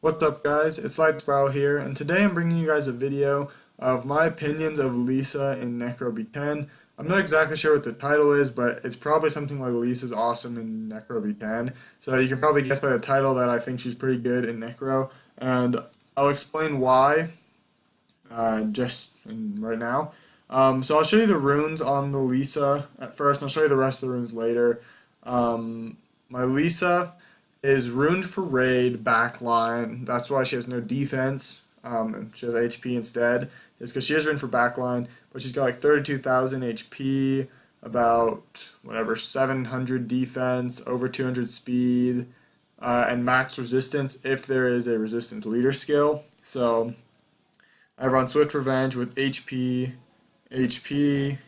What's up guys, it's Light Spiral here, and today I'm bringing you guys a video of my opinions of Lisa in Necro B10. I'm not exactly sure what the title is, but it's probably something like Lisa's awesome in Necro B10. So you can probably guess by the title that I think she's pretty good in Necro, and I'll explain why right now. So I'll show you the runes on the Lisa at first, and I'll show you the rest of the runes later. My Lisa is ruined for raid backline. That's why she has no defense. She has HP instead. It's because she is ruined for backline, but she's got like 32,000 HP, about whatever 700 defense, over 200 speed, and max resistance if there is a resistance leader skill. So I run Swift Revenge with HP,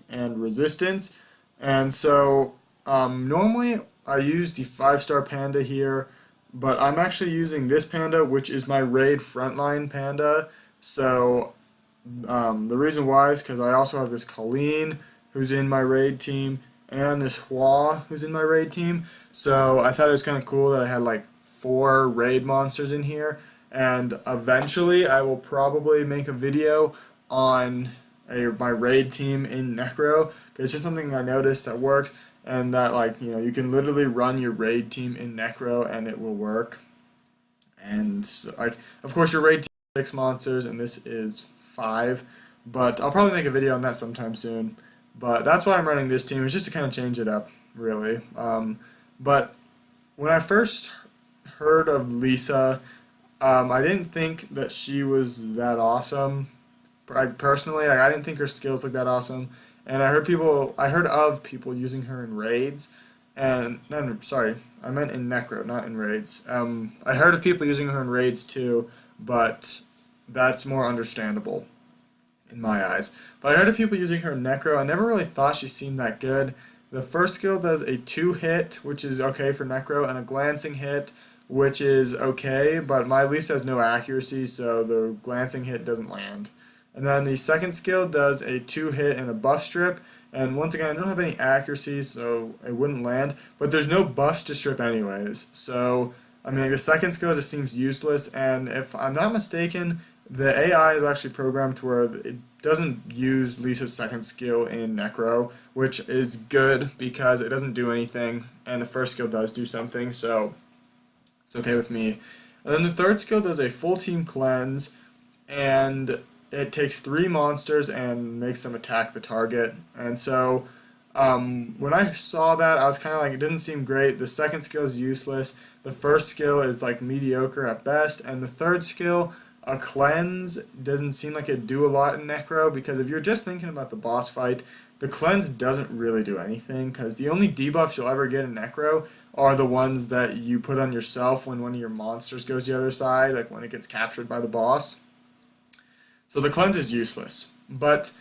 and resistance, and so normally I use the 5-star panda here, but I'm actually using this panda, which is my raid frontline panda. So the reason why is because I also have this Colleen who's in my raid team and this Hua who's in my raid team. So I thought it was kind of cool that I had like 4 raid monsters in here, and eventually I will probably make a video on my raid team in Necro, because it's just something I noticed that works, and that, like, you can literally run your raid team in Necro and it will work. And like, of course, your raid team is 6 monsters and this is 5, but I'll probably make a video on that sometime soon. But that's why I'm running this team. It's just to kind of change it up, really. But when I first heard of Lisa, I didn't think that she was that awesome. Personally, I didn't think her skills looked that awesome, and I heard of people using her in raids, and no, sorry, I meant in Necro, not in raids. I heard of people using her in raids too, but that's more understandable in my eyes. But I heard of people using her in Necro. I never really thought she seemed that good. The first skill does a 2-hit, which is okay for Necro, and a glancing hit, which is okay, but my Lisa has no accuracy, so the glancing hit doesn't land. And then the second skill does a 2-hit and a buff strip, and once again I don't have any accuracy, so it wouldn't land, but there's no buffs to strip anyways, so I mean, the second skill just seems useless. And if I'm not mistaken, the AI is actually programmed to where it doesn't use Lisa's second skill in Necro, which is good because it doesn't do anything, and the first skill does do something, so it's okay with me. And then the third skill does a full team cleanse, and it takes 3 monsters and makes them attack the target. And so when I saw that, I was kind of like, it doesn't seem great. The second skill is useless. The first skill is like mediocre at best, and the third skill, a cleanse, doesn't seem like it'd do a lot in Necro, because if you're just thinking about the boss fight, the cleanse doesn't really do anything, because the only debuffs you'll ever get in Necro are the ones that you put on yourself when one of your monsters goes the other side, like when it gets captured by the boss. So the cleanse is useless, but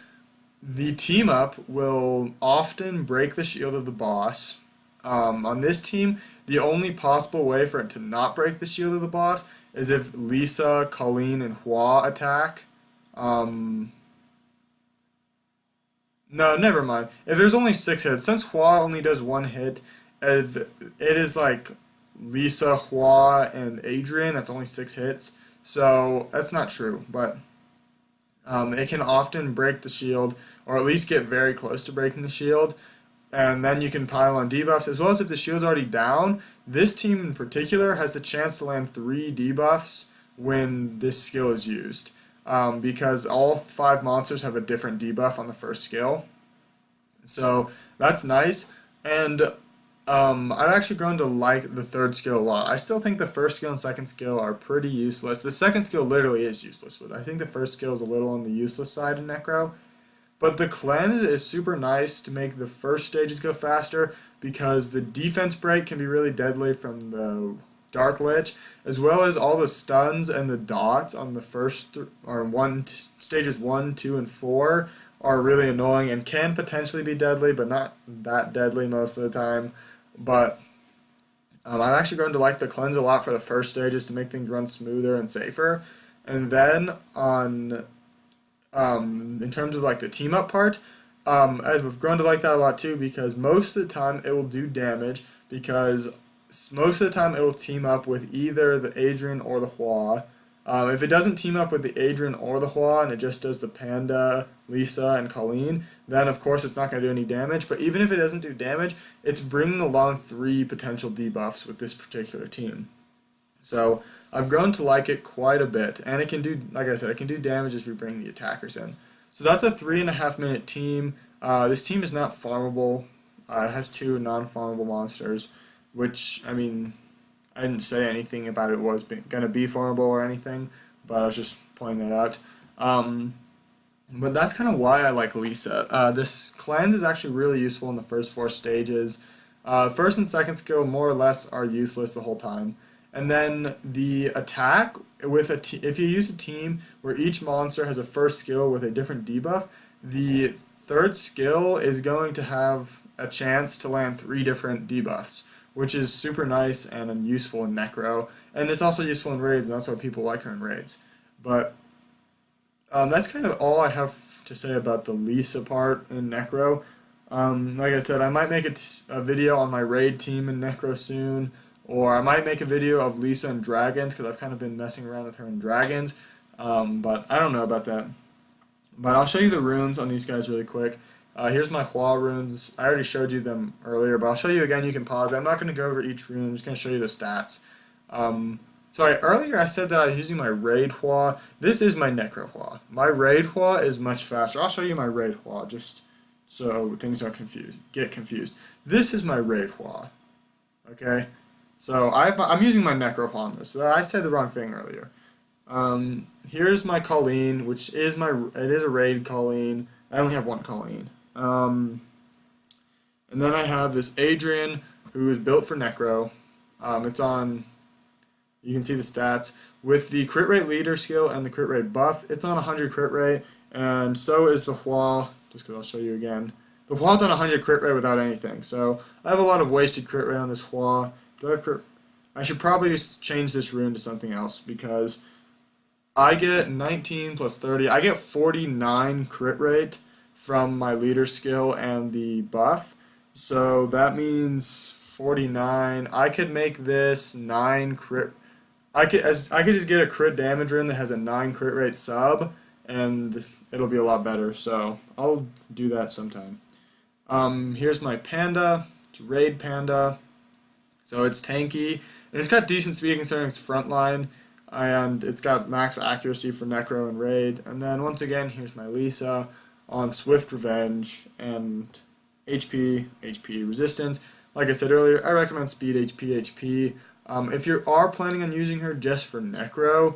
the team up will often break the shield of the boss. On this team, the only possible way for it to not break the shield of the boss is if Lisa, Colleen, and Hua attack. No, never mind. If there's only 6 hits, since Hua only does 1 hit, if it is like Lisa, Hua, and Adrian, that's only 6 hits. So that's not true, but it can often break the shield, or at least get very close to breaking the shield, and then you can pile on debuffs, as well as if the shield's already down. This team in particular has the chance to land 3 debuffs when this skill is used, because all 5 monsters have a different debuff on the first skill. So that's nice, and I've actually grown to like the third skill a lot. I still think the first skill and second skill are pretty useless. The second skill literally is useless, but I think the first skill is a little on the useless side in Necro. But the cleanse is super nice to make the first stages go faster, because the defense break can be really deadly from the Dark Lich, as well as all the stuns and the dots on the first stages 1, 2, and 4 are really annoying and can potentially be deadly, but not that deadly most of the time. But I've actually grown to like the cleanse a lot for the first stages to make things run smoother and safer. And then in terms of like the team up part, I've grown to like that a lot too, because most of the time it will do damage, because most of the time it will team up with either the Adrian or the Hua. If it doesn't team up with the Adrian or the Hua and it just does the Panda, Lisa, and Colleen, then of course it's not going to do any damage. But even if it doesn't do damage, it's bringing along 3 potential debuffs with this particular team. So I've grown to like it quite a bit, and it can do, like I said, it can do damage if you bring the attackers in. So that's a 3.5 minute team. This team is not farmable. It has 2 non-farmable monsters, which, I mean, I didn't say anything about it was going to be farmable or anything, but I was just pointing that out. But that's kind of why I like Lisa. This cleanse is actually really useful in the first 4 stages. First and second skill more or less are useless the whole time. And then the attack, with if you use a team where each monster has a first skill with a different debuff, the third skill is going to have a chance to land 3 different debuffs, which is super nice and useful in Necro. And it's also useful in raids, and that's why people like her in raids. But that's kind of all I have to say about the Lisa part in Necro. Like I said, I might make a video on my raid team in Necro soon, or I might make a video of Lisa and Dragons, because I've kind of been messing around with her in Dragons, but I don't know about that. But I'll show you the runes on these guys really quick. Here's my Hua runes. I already showed you them earlier, but I'll show you again. You can pause. I'm not going to go over each rune. I'm just going to show you the stats. Sorry, earlier I said that I was using my Raid Hua. This is my Necro Hua. My Raid Hua is much faster. I'll show you my Raid Hua just so things don't get confused. This is my Raid Hua. Okay? So I'm using my Necro Hua on this. So I said the wrong thing earlier. Here's my Colleen, which is it is a Raid Colleen. I only have 1 Colleen. And then I have this Adrian, who is built for Necro. It's on, you can see the stats. With the crit rate leader skill and the crit rate buff, it's on 100 crit rate, and so is the Hua, just because I'll show you again. The Hua's on 100 crit rate without anything, so I have a lot of wasted crit rate on this Hua. Do I have crit? I should probably just change this rune to something else, because I get 19 plus 30. I get 49 crit rate from my leader skill and the buff. So that means 49. I could make this 9 crit. I could just get a crit damage rune that has a 9 crit rate sub, and it'll be a lot better. So I'll do that sometime. Here's my Panda. It's Raid Panda. So it's tanky, and it's got decent speed considering its frontline, and it's got max accuracy for Necro and Raid. And then once again, here's my Lisa on Swift Revenge and HP resistance. Like I said earlier, I recommend speed HP. If you are planning on using her just for Necro,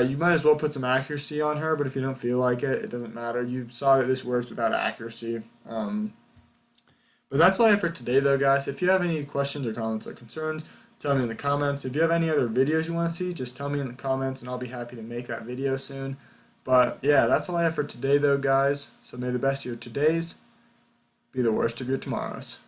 you might as well put some accuracy on her, but if you don't feel like it, it doesn't matter. You saw that this works without accuracy. But that's all I have for today, though, guys. If you have any questions or comments or concerns, tell me in the comments. If you have any other videos you want to see, just tell me in the comments, and I'll be happy to make that video soon. But yeah, that's all I have for today, though, guys. So may the best of your todays be the worst of your tomorrows.